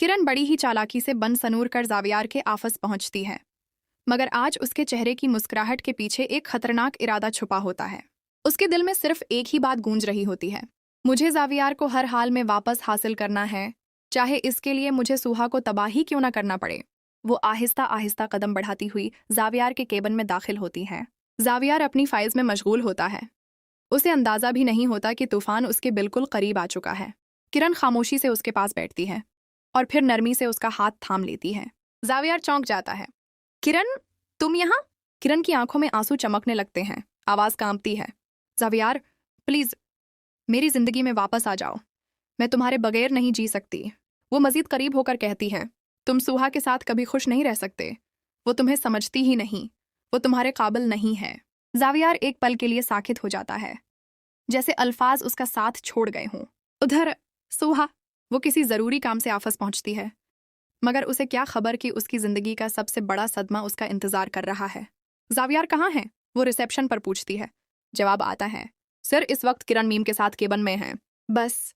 किरण बड़ी ही चालाकी से बन सनूर कर जावियार के आफस पहुंचती है, मगर आज उसके चेहरे की मुस्कुराहट के पीछे एक खतरनाक इरादा छुपा होता है। उसके दिल में सिर्फ एक ही बात गूंज रही होती है, मुझे जावियार को हर हाल में वापस हासिल करना है, चाहे इसके लिए मुझे सुहा को तबाही क्यों ना करना पड़े। वो आहिस्ता आहिस्ता कदम बढ़ाती हुई जावियार के केबिन में दाखिल होती है। जावियार अपनी फाइल्स में मशगूल होता है। उसे अंदाजा भी नहीं होता कि तूफान उसके बिल्कुल करीब आ चुका है। किरण खामोशी से उसके पास बैठती है और फिर नरमी से उसका हाथ थाम लेती है। जावियार चौंक जाता है। किरण, तुम यहाँ? किरण की आंखों में आंसू चमकने लगते हैं, आवाज कांपती है। जावियार, प्लीज मेरी जिंदगी में वापस आ जाओ, मैं तुम्हारे बगैर नहीं जी सकती। वो मजीद करीब होकर कहती है, तुम सुहा के साथ कभी खुश नहीं रह सकते। वो तुम्हें समझती ही नहीं, वो तुम्हारे काबिल नहीं है। जावियार एक पल के लिए साकित हो जाता है, जैसे अल्फाज उसका साथ छोड़ गए हों। उधर सुहा, वो किसी जरूरी काम से आफस पहुंचती है, मगर उसे क्या खबर कि उसकी जिंदगी का सबसे बड़ा सदमा उसका इंतजार कर रहा है। जावियार कहाँ है? वो रिसेप्शन पर पूछती है। जवाब आता है, सर इस वक्त किरण मीम के साथ केबिन में है। बस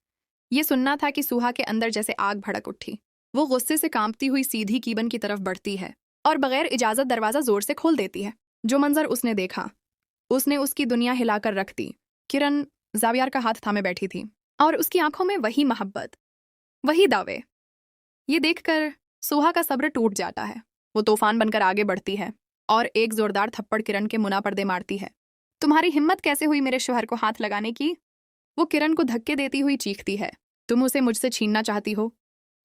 ये सुनना था कि सुहा के अंदर जैसे आग भड़क उठी। वो गुस्से से कांपती हुई सीधी कीबन की तरफ बढ़ती है और बगैर इजाजत दरवाजा जोर से खोल देती है। जो मंजर उसने देखा, उसने उसकी दुनिया हिलाकर रख दी। किरण जावियार का हाथ थामे बैठी थी और उसकी आंखों में वही मोहब्बत, वही दावे। ये देखकर सुहा का सब्र टूट जाता है। वो तूफान बनकर आगे बढ़ती है और एक जोरदार थप्पड़ किरण के मुना पर दे मारती है। तुम्हारी हिम्मत कैसे हुई मेरे शौहर को हाथ लगाने की? वो किरण को धक्के देती हुई चीखती है। तुम उसे मुझसे छीनना चाहती हो?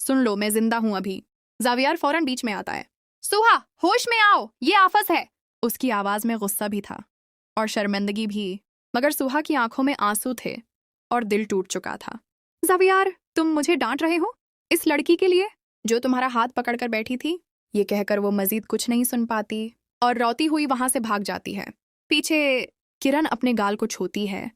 सुन लो, मैं जिंदा हूं अभी। जावियार फौरन बीच में आता है। सुहा, होश में आओ, ये आफस है। उसकी आवाज में गुस्सा भी था और शर्मिंदगी भी, मगर सुहा की आंखों में आंसू थे और दिल टूट चुका था। जावियार, तुम मुझे डांट रहे हो इस लड़की के लिए जो तुम्हारा हाथ पकड़कर बैठी थी? ये कहकर वो मजीद कुछ नहीं सुन पाती और रोती हुई वहां से भाग जाती है। पीछे किरण अपने गाल को छूती है,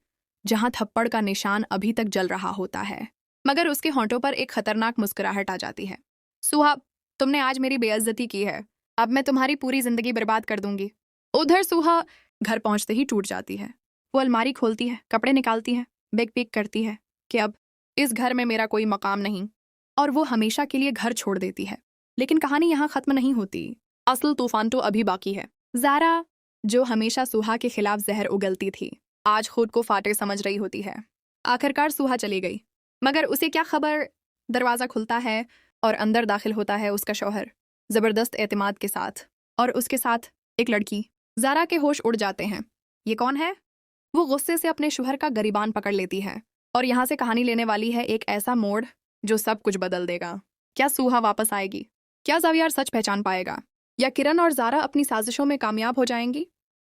जहां थप्पड़ का निशान अभी तक जल रहा होता है, मगर उसके होंठों पर एक खतरनाक मुस्कुराहट आ जाती है। सुहा, तुमने आज मेरी बेइज्जती की है, अब मैं तुम्हारी पूरी जिंदगी बर्बाद कर दूंगी। उधर सुहा घर पहुंचते ही टूट जाती है। वो अलमारी खोलती है, कपड़े निकालती है, बैग पैक करती है कि अब इस घर में मेरा कोई मकाम नहीं, और वो हमेशा के लिए घर छोड़ देती है। लेकिन कहानी यहाँ खत्म नहीं होती। असल तूफान तो अभी बाकी है। जारा, जो हमेशा सुहा के खिलाफ जहर उगलती थी, आज खुद को फाटे समझ रही होती है। आखिरकार सुहा चली गई, मगर उसे क्या खबर। दरवाजा खुलता है और अंदर दाखिल होता है उसका शौहर, जबरदस्त एतमाद के साथ, और उसके साथ एक लड़की। जारा के होश उड़ जाते हैं। ये कौन है? वो गुस्से से अपने शौहर का गरिबान पकड़ लेती है और यहाँ से कहानी लेने वाली है एक ऐसा मोड़ जो सब कुछ बदल देगा। क्या सुहा वापस आएगी? क्या जावियार सच पहचान पाएगा? या किरण और जारा अपनी साजिशों में कामयाब हो जाएंगी?